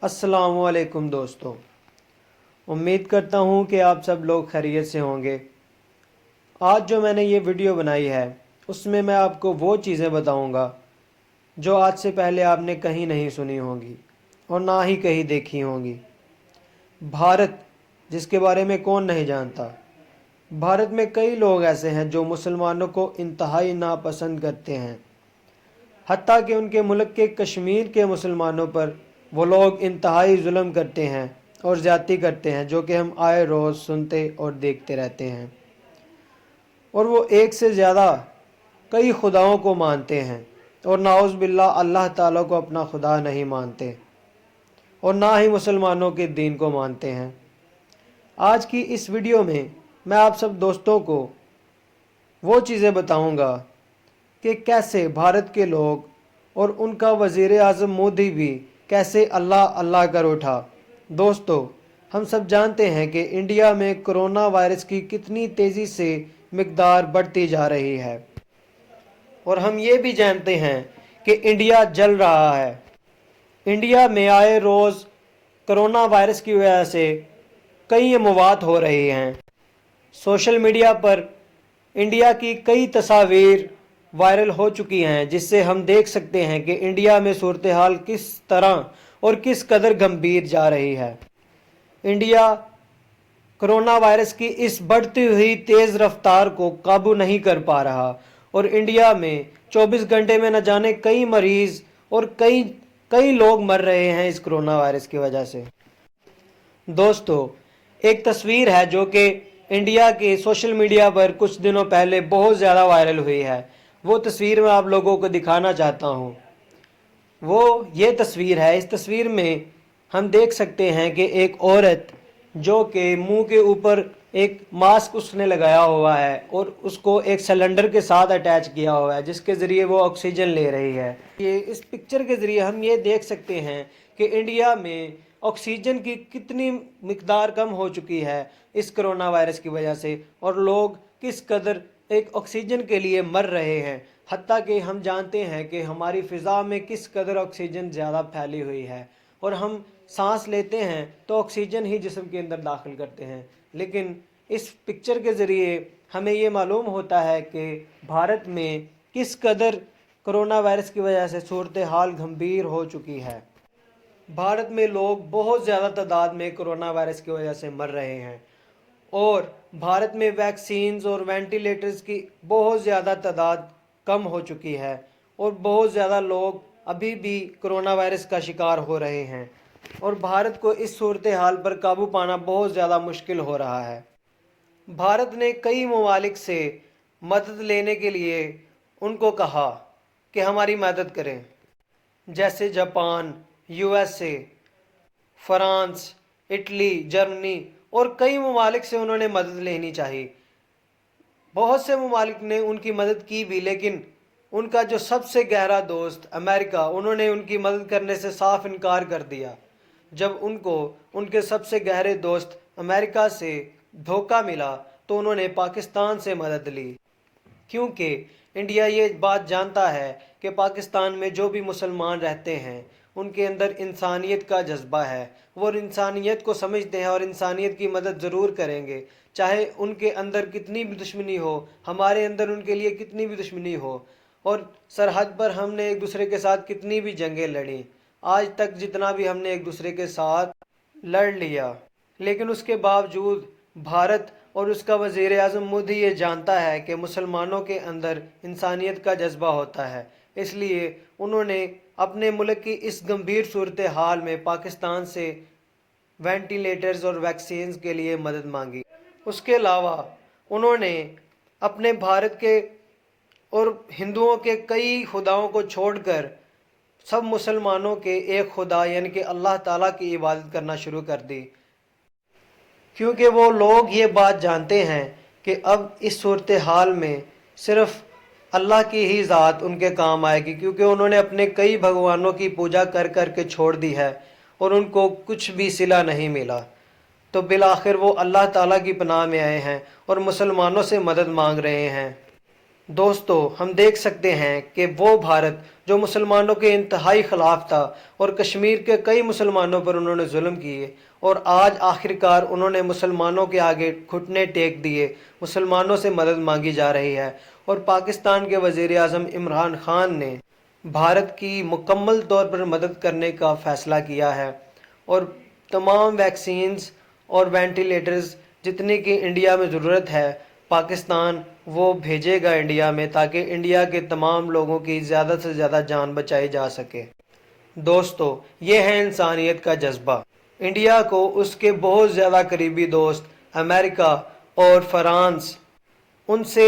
अस्सलाम वालेकुम दोस्तों। उम्मीद करता हूँ कि आप सब लोग खैरियत से होंगे। आज जो मैंने ये वीडियो बनाई है उसमें मैं आपको वो चीज़ें बताऊँगा जो आज से पहले आपने कहीं नहीं सुनी होंगी और ना ही कहीं देखी होंगी। भारत, जिसके बारे में कौन नहीं जानता। भारत में कई लोग ऐसे हैं जो मुसलमानों को इंतहाई नापसंद करते हैं। हत्ता कि उनके मुल्क के कश्मीर के मुसलमानों पर वो लोग इंतहाई जुल्म करते हैं और ज़्यादती करते हैं, जो कि हम आए रोज़ सुनते और देखते रहते हैं। और वो एक से ज़्यादा कई खुदाओं को मानते हैं और नाउज़ बिल्लाह अल्लाह ताला को अपना खुदा नहीं मानते और ना ही मुसलमानों के दीन को मानते हैं। आज की इस वीडियो में मैं आप सब दोस्तों को वो चीज़ें बताऊंगा कि कैसे भारत के लोग और उनका वज़ीर आज़म मोदी भी कैसे अल्लाह अल्लाह कर उठा। दोस्तों, हम सब जानते हैं कि इंडिया में कोरोना वायरस की कितनी तेज़ी से मिक़दार बढ़ती जा रही है और हम ये भी जानते हैं कि इंडिया जल रहा है। इंडिया में आए रोज़ कोरोना वायरस की वजह से कई अमवात हो रही हैं। सोशल मीडिया पर इंडिया की कई तस्वीर वायरल हो चुकी हैं, जिससे हम देख सकते हैं कि इंडिया में सूरत हाल किस तरह और किस कदर गंभीर जा रही है। इंडिया कोरोना वायरस की इस बढ़ती हुई तेज़ रफ्तार को काबू नहीं कर पा रहा और इंडिया में 24 घंटे में न जाने कई मरीज़ और कई कई लोग मर रहे हैं इस कोरोना वायरस की वजह से। दोस्तों, एक तस्वीर है जो कि इंडिया के सोशल मीडिया पर कुछ दिनों पहले बहुत ज़्यादा वायरल हुई है। वो तस्वीर मैं आप लोगों को दिखाना चाहता हूँ। वो ये तस्वीर है। इस तस्वीर में हम देख सकते हैं कि एक औरत जो कि मुंह के ऊपर एक मास्क उसने लगाया हुआ है और उसको एक सिलेंडर के साथ अटैच किया हुआ है, जिसके ज़रिए वो ऑक्सीजन ले रही है। ये इस पिक्चर के ज़रिए हम ये देख सकते हैं कि इंडिया में ऑक्सीजन की कितनी मिकदार कम हो चुकी है इस कोरोना वायरस की वजह से और लोग किस कदर एक ऑक्सीजन के लिए मर रहे हैं। हत्ता कि हम जानते हैं कि हमारी फ़िज़ा में किस कदर ऑक्सीजन ज़्यादा फैली हुई है और हम सांस लेते हैं तो ऑक्सीजन ही जिस्म के अंदर दाखिल करते हैं। लेकिन इस पिक्चर के ज़रिए हमें ये मालूम होता है कि भारत में किस कदर कोरोना वायरस की वजह से सूरत हाल गंभीर हो चुकी है। भारत में लोग बहुत ज़्यादा तादाद में कोरोना वायरस की वजह से मर रहे हैं और भारत में वैक्सीन्स और वेंटिलेटर्स की बहुत ज़्यादा तादाद कम हो चुकी है और बहुत ज़्यादा लोग अभी भी कोरोना वायरस का शिकार हो रहे हैं और भारत को इस सूरत हाल पर काबू पाना बहुत ज़्यादा मुश्किल हो रहा है। भारत ने कई ममालिक से मदद लेने के लिए उनको कहा कि हमारी मदद करें, जैसे Japan, USA, France, Italy, Germany और कई ममालिक से उन्होंने मदद लेनी चाहिए। बहुत से ममालिक ने उनकी मदद की भी, लेकिन उनका जो सबसे गहरा दोस्त अमेरिका, उन्होंने उनकी मदद करने से साफ इनकार कर दिया। जब उनको उनके सबसे गहरे दोस्त अमेरिका से धोखा मिला तो उन्होंने पाकिस्तान से मदद ली, क्योंकि इंडिया ये बात जानता है कि पाकिस्तान में जो भी मुसलमान रहते हैं उनके अंदर इंसानियत का जज्बा है। वो इंसानियत को समझते हैं और इंसानियत की मदद ज़रूर करेंगे, चाहे उनके अंदर कितनी भी दुश्मनी हो, हमारे अंदर उनके लिए कितनी भी दुश्मनी हो। और सरहद पर हमने एक दूसरे के साथ कितनी भी जंगें लड़ी, आज तक जितना भी हमने एक दूसरे के साथ लड़ लिया, लेकिन उसके बावजूद भारत और उसका वज़ीर आज़म मोदी ये जानता है कि मुसलमानों के अंदर इंसानियत का जज्बा होता है। इसलिए उन्होंने अपने मुल्क की इस गंभीर सूरत हाल में पाकिस्तान से वेंटिलेटर्स और वैक्सीन्स के लिए मदद मांगी। उसके अलावा उन्होंने अपने भारत के और हिंदुओं के कई खुदाओं को छोड़कर सब मुसलमानों के एक खुदा यानी कि अल्लाह ताला की इबादत करना शुरू कर दी, क्योंकि वो लोग ये बात जानते हैं कि अब इस सूरत हाल में सिर्फ़ अल्लाह की ही ज़ात उनके काम आएगी, क्योंकि उन्होंने अपने कई भगवानों की पूजा कर कर के छोड़ दी है और उनको कुछ भी सिला नहीं मिला। तो बिल आखिर वो अल्लाह ताला की पनाह में आए हैं और मुसलमानों से मदद मांग रहे हैं। दोस्तों, हम देख सकते हैं कि वो भारत جو مسلمانوں کے انتہائی خلاف تھا اور کشمیر کے کئی مسلمانوں پر انہوں نے ظلم کیے، اور آج آخرکار انہوں نے مسلمانوں کے آگے گھٹنے ٹیک دیے، مسلمانوں سے مدد مانگی جا رہی ہے، اور پاکستان کے وزیر اعظم عمران خان نے بھارت کی مکمل طور پر مدد کرنے کا فیصلہ کیا ہے، اور تمام ویکسینز اور وینٹیلیٹرز جتنے کی انڈیا میں ضرورت ہے پاکستان وہ بھیجے گا انڈیا میں، تاکہ انڈیا کے تمام لوگوں کی زیادہ سے زیادہ جان بچائی جا سکے۔ دوستو، یہ ہے انسانیت کا جذبہ۔ انڈیا کو اس کے بہت زیادہ قریبی دوست امریکہ اور فرانس، ان سے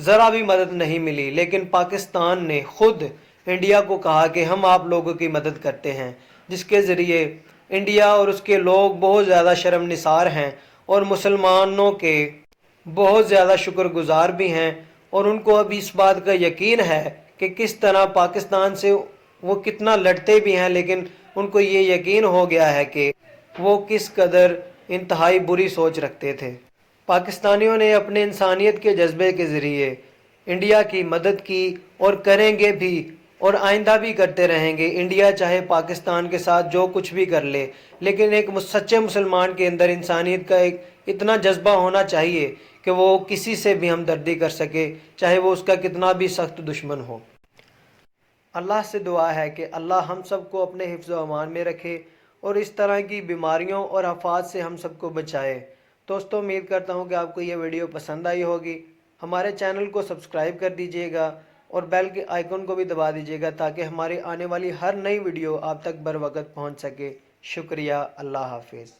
ذرا بھی مدد نہیں ملی، لیکن پاکستان نے خود انڈیا کو کہا کہ ہم آپ لوگوں کی مدد کرتے ہیں، جس کے ذریعے انڈیا اور اس کے لوگ بہت زیادہ شرمنثار ہیں، اور مسلمانوں کے بہت زیادہ شکر گزار بھی ہیں، اور ان کو اب اس بات کا یقین ہے کہ کس طرح پاکستان سے وہ کتنا لڑتے بھی ہیں، لیکن ان کو یہ یقین ہو گیا ہے کہ وہ کس قدر انتہائی بری سوچ رکھتے تھے۔ پاکستانیوں نے اپنے انسانیت کے جذبے کے ذریعے انڈیا کی مدد کی، اور کریں گے بھی، اور آئندہ بھی کرتے رہیں گے۔ انڈیا چاہے پاکستان کے ساتھ جو کچھ بھی کر لے، لیکن ایک سچے مسلمان کے اندر انسانیت کا ایک اتنا جذبہ ہونا چاہیے کہ وہ کسی سے بھی ہمدردی کر سکے، چاہے وہ اس کا کتنا بھی سخت دشمن ہو۔ اللہ سے دعا ہے کہ اللہ ہم سب کو اپنے حفظ و امان میں رکھے، اور اس طرح کی بیماریوں اور آفات سے ہم سب کو بچائے۔ دوستو، امید کرتا ہوں کہ آپ کو یہ ویڈیو پسند آئی ہوگی۔ ہمارے چینل کو سبسکرائب کر دیجئے گا، اور بیل کے آئیکن کو بھی دبا دیجئے گا، تاکہ ہماری آنے والی ہر نئی ویڈیو آپ تک بر وقت پہنچ سکے۔ شکریہ، اللہ حافظ۔